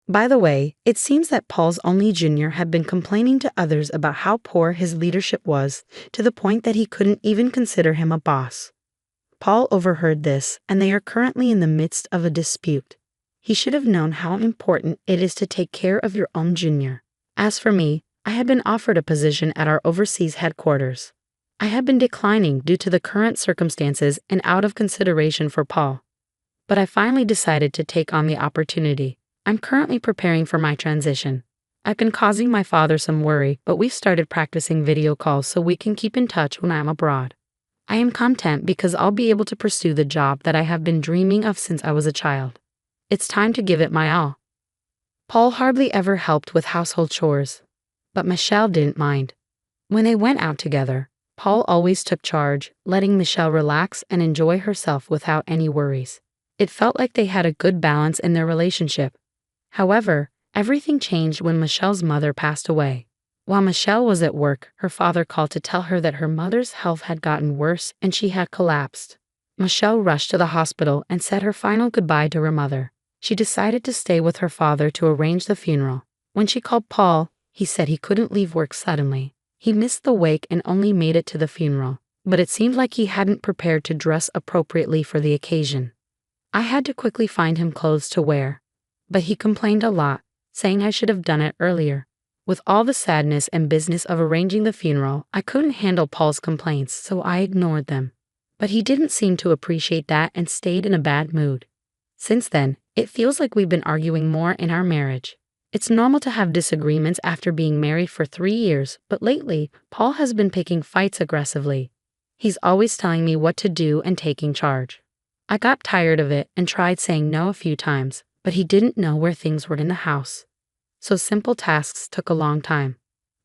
By the way, it seems that Paul's only junior had been complaining to others about how poor his leadership was, to the point that he couldn't even consider him a boss. Paul overheard this, and they are currently in the midst of a dispute. He should have known how important it is to take care of your own junior. As for me, I had been offered a position at our overseas headquarters. I had been declining due to the current circumstances and out of consideration for Paul. But I finally decided to take on the opportunity. I'm currently preparing for my transition. I've been causing my father some worry, but we've started practicing video calls so we can keep in touch when I'm abroad. I am content because I'll be able to pursue the job that I have been dreaming of since I was a child. It's time to give it my all. Paul hardly ever helped with household chores, but Michelle didn't mind. When they went out together, Paul always took charge, letting Michelle relax and enjoy herself without any worries. It felt like they had a good balance in their relationship. However, everything changed when Michelle's mother passed away. While Michelle was at work, her father called to tell her that her mother's health had gotten worse and she had collapsed. Michelle rushed to the hospital and said her final goodbye to her mother. She decided to stay with her father to arrange the funeral. When she called Paul, he said he couldn't leave work suddenly. He missed the wake and only made it to the funeral, but it seemed like he hadn't prepared to dress appropriately for the occasion. I had to quickly find him clothes to wear, but he complained a lot, saying I should have done it earlier. With all the sadness and business of arranging the funeral, I couldn't handle Paul's complaints, so I ignored them. But he didn't seem to appreciate that and stayed in a bad mood. Since then, it feels like we've been arguing more in our marriage. It's normal to have disagreements after being married for 3 years, but lately, Paul has been picking fights aggressively. He's always telling me what to do and taking charge. I got tired of it and tried saying no a few times, but he didn't know where things were in the house. So simple tasks took a long time.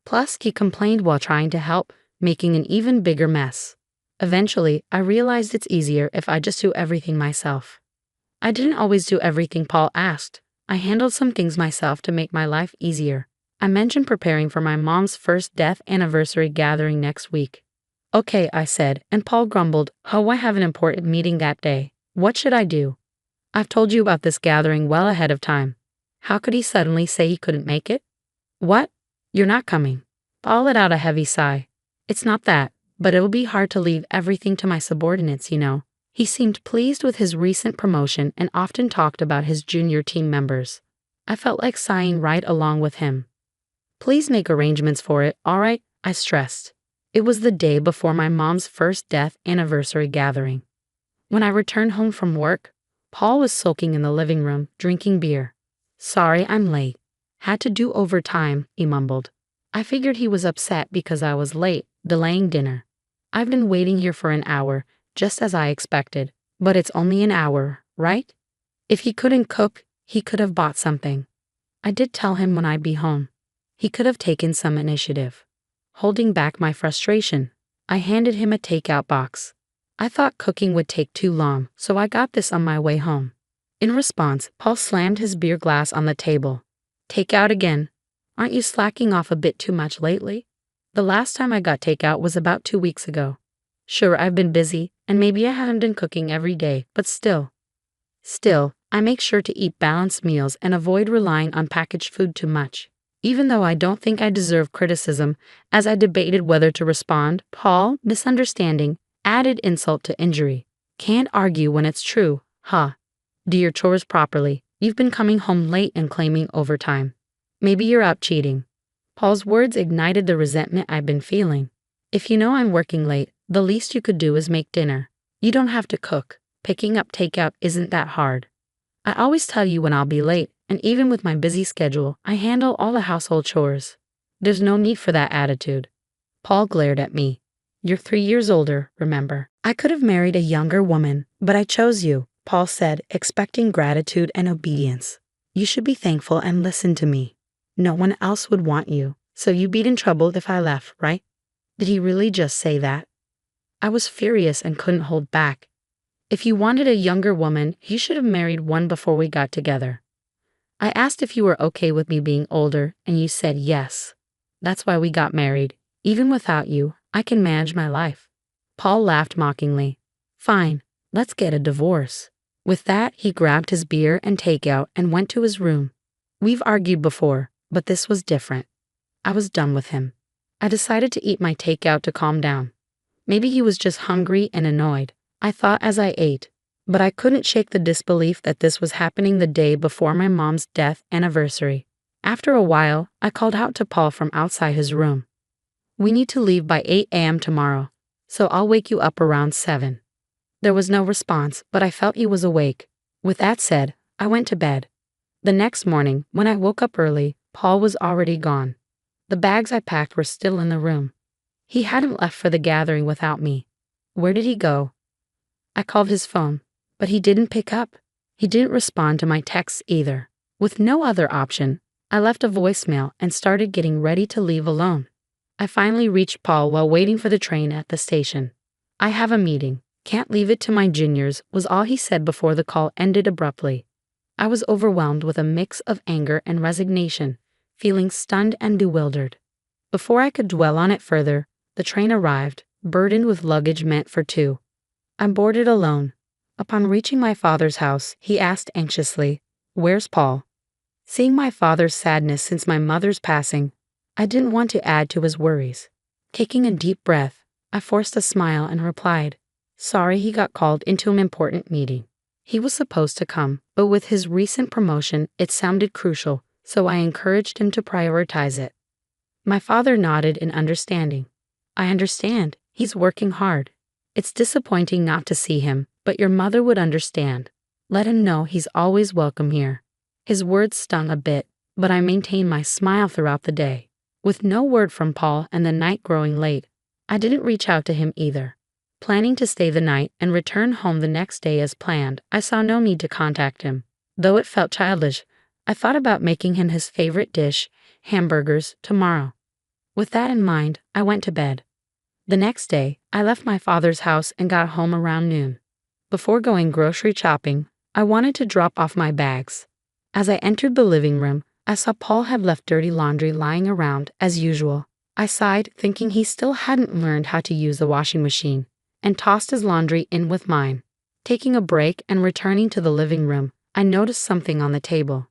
Plus, he complained while trying to help, making an even bigger mess. Eventually, I realized it's easier if I just do everything myself. I didn't always do everything Paul asked. I handled some things myself to make my life easier. I mentioned preparing for my mom's first death anniversary gathering next week. Okay, I said, and Paul grumbled, oh, I have an important meeting that day. What should I do? I've told you about this gathering well ahead of time. How could he suddenly say he couldn't make it? What? You're not coming. Paul let out a heavy sigh. It's not that, but it'll be hard to leave everything to my subordinates, you know. He seemed pleased with his recent promotion and often talked about his junior team members. I felt like sighing right along with him. Please make arrangements for it, all right? I stressed. It was the day before my mom's first death anniversary gathering. When I returned home from work, Paul was sulking in the living room, drinking beer. Sorry, I'm late. Had to do overtime, he mumbled. I figured he was upset because I was late, delaying dinner. I've been waiting here for an hour, just as I expected. But it's only an hour, right? If he couldn't cook, he could have bought something. I did tell him when I'd be home. He could have taken some initiative. Holding back my frustration, I handed him a takeout box. I thought cooking would take too long, so I got this on my way home. In response, Paul slammed his beer glass on the table. Takeout again. Aren't you slacking off a bit too much lately? The last time I got takeout was about 2 weeks ago. Sure, I've been busy, and maybe I haven't been cooking every day, but still. I make sure to eat balanced meals and avoid relying on packaged food too much. Even though I don't think I deserve criticism, as I debated whether to respond, Paul, misunderstanding, added insult to injury. Can't argue when it's true, huh? Do your chores properly. You've been coming home late and claiming overtime. Maybe you're out cheating. Paul's words ignited the resentment I've been feeling. If you know I'm working late, the least you could do is make dinner. You don't have to cook. Picking up takeout isn't that hard. I always tell you when I'll be late, and even with my busy schedule, I handle all the household chores. There's no need for that attitude. Paul glared at me. You're 3 years older, remember? I could have married a younger woman, but I chose you, Paul said, expecting gratitude and obedience. You should be thankful and listen to me. No one else would want you, so you'd be in trouble if I left, right? Did he really just say that? I was furious and couldn't hold back. If you wanted a younger woman, you should have married one before we got together. I asked if you were okay with me being older, and you said yes. That's why we got married. Even without you, I can manage my life. Paul laughed mockingly. Fine, let's get a divorce. With that, he grabbed his beer and takeout and went to his room. We've argued before, but this was different. I was done with him. I decided to eat my takeout to calm down. Maybe he was just hungry and annoyed, I thought as I ate. But I couldn't shake the disbelief that this was happening the day before my mom's death anniversary. After a while, I called out to Paul from outside his room. We need to leave by 8 a.m. tomorrow, so I'll wake you up around 7. There was no response, but I felt he was awake. With that said, I went to bed. The next morning, when I woke up early, Paul was already gone. The bags I packed were still in the room. He hadn't left for the gathering without me. Where did he go? I called his phone, but he didn't pick up. He didn't respond to my texts either. With no other option, I left a voicemail and started getting ready to leave alone. I finally reached Paul while waiting for the train at the station. I have a meeting. Can't leave it to my juniors, was all he said before the call ended abruptly. I was overwhelmed with a mix of anger and resignation, feeling stunned and bewildered. Before I could dwell on it further, the train arrived, burdened with luggage meant for two. I boarded alone. Upon reaching my father's house, he asked anxiously, "Where's Paul?" Seeing my father's sadness since my mother's passing, I didn't want to add to his worries. Taking a deep breath, I forced a smile and replied, "Sorry, he got called into an important meeting." He was supposed to come, but with his recent promotion, it sounded crucial, so I encouraged him to prioritize it. My father nodded in understanding. "I understand. He's working hard. It's disappointing not to see him, but your mother would understand. Let him know he's always welcome here." His words stung a bit, but I maintained my smile throughout the day. With no word from Paul and the night growing late, I didn't reach out to him either. Planning to stay the night and return home the next day as planned, I saw no need to contact him. Though it felt childish, I thought about making him his favorite dish, hamburgers, tomorrow. With that in mind, I went to bed. The next day, I left my father's house and got home around noon. Before going grocery shopping, I wanted to drop off my bags. As I entered the living room, I saw Paul had left dirty laundry lying around, as usual. I sighed, thinking he still hadn't learned how to use the washing machine, and tossed his laundry in with mine. Taking a break and returning to the living room, I noticed something on the table.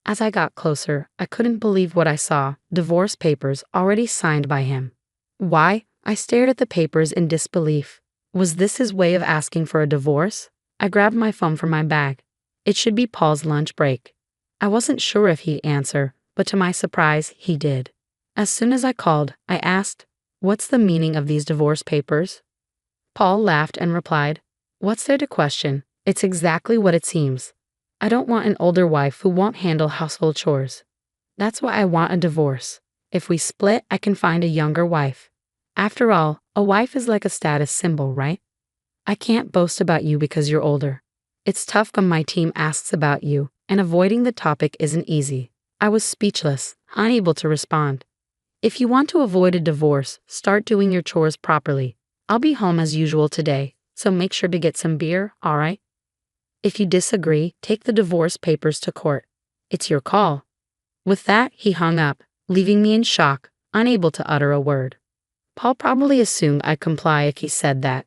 As I got closer, I couldn't believe what I saw: divorce papers already signed by him. Why? I stared at the papers in disbelief. Was this his way of asking for a divorce? I grabbed my phone from my bag. It should be Paul's lunch break. I wasn't sure if he'd answer, but to my surprise, he did. As soon as I called, I asked, "What's the meaning of these divorce papers?" Paul laughed and replied, "What's there to question? It's exactly what it seems. I don't want an older wife who won't handle household chores. That's why I want a divorce. If we split, I can find a younger wife. After all, a wife is like a status symbol, right? I can't boast about you because you're older. It's tough when my team asks about you, and avoiding the topic isn't easy." I was speechless, unable to respond. "If you want to avoid a divorce, start doing your chores properly. I'll be home as usual today, so make sure to get some beer, alright? If you disagree, take the divorce papers to court. It's your call." With that, he hung up, leaving me in shock, unable to utter a word. Paul probably assumed I'd comply if he said that.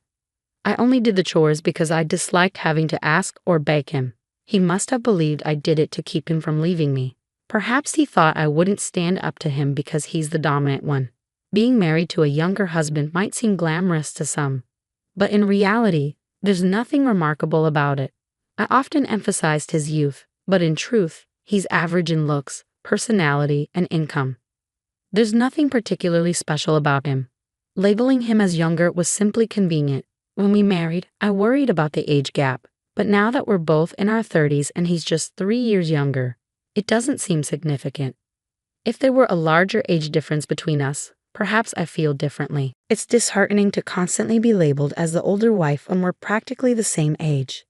I only did the chores because I disliked having to ask or beg him. He must have believed I did it to keep him from leaving me. Perhaps he thought I wouldn't stand up to him because he's the dominant one. Being married to a younger husband might seem glamorous to some, but in reality, there's nothing remarkable about it. I often emphasized his youth, but in truth, he's average in looks, personality, and income. There's nothing particularly special about him. Labeling him as younger was simply convenient. When we married, I worried about the age gap, but now that we're both in our 30s and he's just 3 years younger, it doesn't seem significant. If there were a larger age difference between us, perhaps I feel differently. It's disheartening to constantly be labeled as the older wife when we're practically the same age.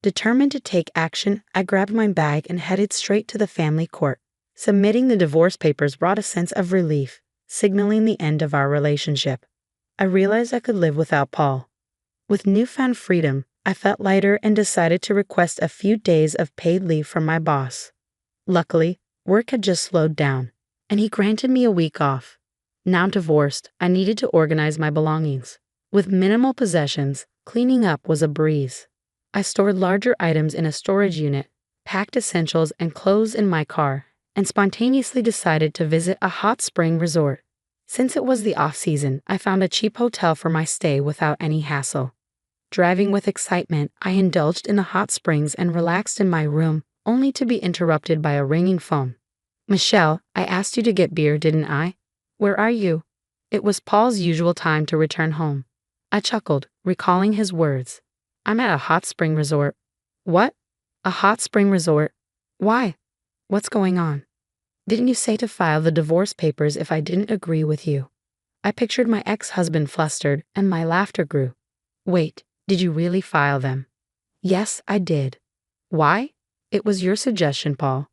Determined to take action, I grabbed my bag and headed straight to the family court. Submitting the divorce papers brought a sense of relief, signaling the end of our relationship. I realized I could live without Paul. With newfound freedom, I felt lighter and decided to request a few days of paid leave from my boss. Luckily, work had just slowed down, and he granted me a week off. Now divorced, I needed to organize my belongings. With minimal possessions, cleaning up was a breeze. I stored larger items in a storage unit, packed essentials and clothes in my car, and spontaneously decided to visit a hot spring resort. Since it was the off-season, I found a cheap hotel for my stay without any hassle. Driving with excitement, I indulged in the hot springs and relaxed in my room, only to be interrupted by a ringing phone. "Michelle, I asked you to get beer, didn't I? Where are you?" It was Paul's usual time to return home. I chuckled, recalling his words. "I'm at a hot spring resort." "What? A hot spring resort? Why? What's going on?" "Didn't you say to file the divorce papers if I didn't agree with you?" I pictured my ex-husband flustered, and my laughter grew. "Wait, did you really file them?" "Yes, I did." "Why?" "It was your suggestion, Paul."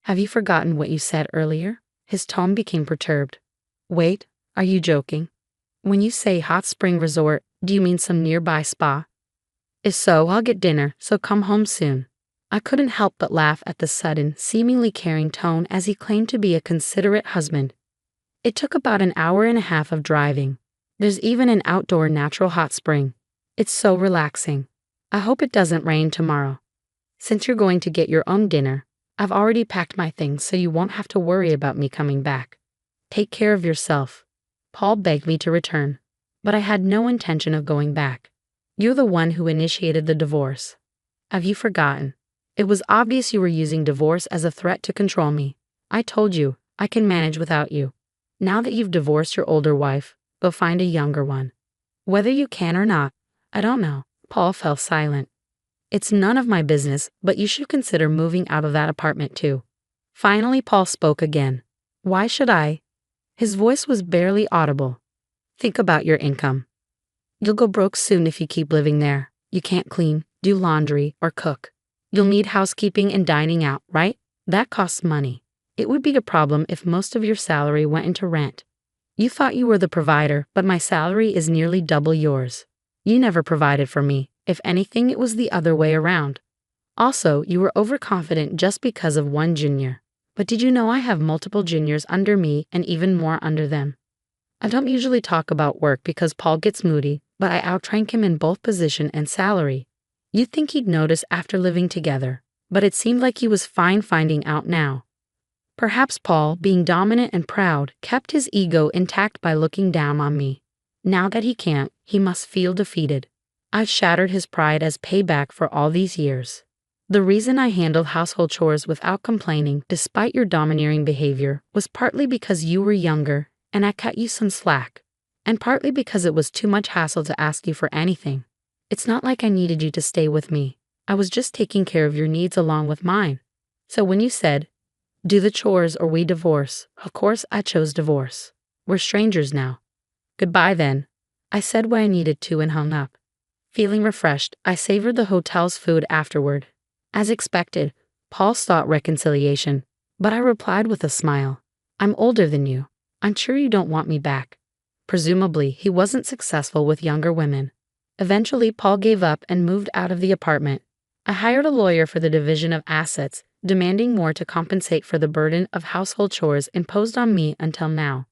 "Have you forgotten what you said earlier?" His tone became perturbed. "Wait, are you joking? When you say hot spring resort, do you mean some nearby spa?" "If so, I'll get dinner, so come home soon." I couldn't help but laugh at the sudden, seemingly caring tone as he claimed to be a considerate husband. It took about an hour and a half of driving. There's even an outdoor natural hot spring. It's so relaxing. I hope it doesn't rain tomorrow. Since you're going to get your own dinner, I've already packed my things so you won't have to worry about me coming back. Take care of yourself. Paul begged me to return, but I had no intention of going back. You're the one who initiated the divorce. Have you forgotten? It was obvious you were using divorce as a threat to control me. I told you, I can manage without you. Now that you've divorced your older wife, go find a younger one. Whether you can or not, I don't know." Paul fell silent. "It's none of my business, but you should consider moving out of that apartment too." Finally, Paul spoke again. "Why should I?" His voice was barely audible. "Think about your income. You'll go broke soon if you keep living there. You can't clean, do laundry, or cook. You'll need housekeeping and dining out, right? That costs money. It would be a problem if most of your salary went into rent. You thought you were the provider, but my salary is nearly double yours. You never provided for me. If anything, it was the other way around. Also, you were overconfident just because of one junior. But did you know I have multiple juniors under me and even more under them?" I don't usually talk about work because Paul gets moody, but I outrank him in both position and salary. You'd think he'd notice after living together, but it seemed like he was fine finding out now. Perhaps Paul, being dominant and proud, kept his ego intact by looking down on me. Now that he can't, he must feel defeated. I've shattered his pride as payback for all these years. The reason I handled household chores without complaining, despite your domineering behavior, was partly because you were younger and I cut you some slack, and partly because it was too much hassle to ask you for anything. It's not like I needed you to stay with me. I was just taking care of your needs along with mine. So when you said, do the chores or we divorce, of course I chose divorce. We're strangers now. Goodbye then. I said what I needed to and hung up. Feeling refreshed, I savored the hotel's food afterward. As expected, Paul sought reconciliation, but I replied with a smile. I'm older than you. I'm sure you don't want me back. Presumably, he wasn't successful with younger women. Eventually, Paul gave up and moved out of the apartment. I hired a lawyer for the division of assets, demanding more to compensate for the burden of household chores imposed on me until now.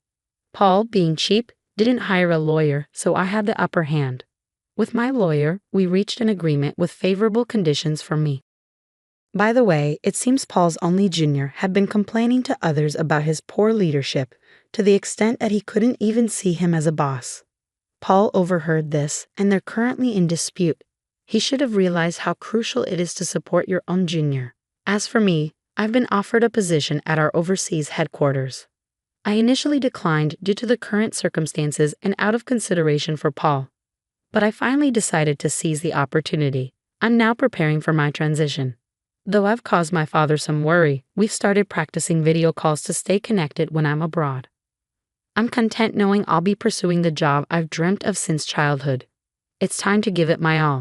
Paul, being cheap, didn't hire a lawyer, so I had the upper hand. With my lawyer, we reached an agreement with favorable conditions for me. By the way, it seems Paul's only junior had been complaining to others about his poor leadership, to the extent that he couldn't even see him as a boss. Paul overheard this, and they're currently in dispute. He should have realized how crucial it is to support your own junior. As for me, I've been offered a position at our overseas headquarters. I initially declined due to the current circumstances and out of consideration for Paul. But I finally decided to seize the opportunity. I'm now preparing for my transition. Though I've caused my father some worry, we've started practicing video calls to stay connected when I'm abroad. I'm content knowing I'll be pursuing the job I've dreamt of since childhood. It's time to give it my all.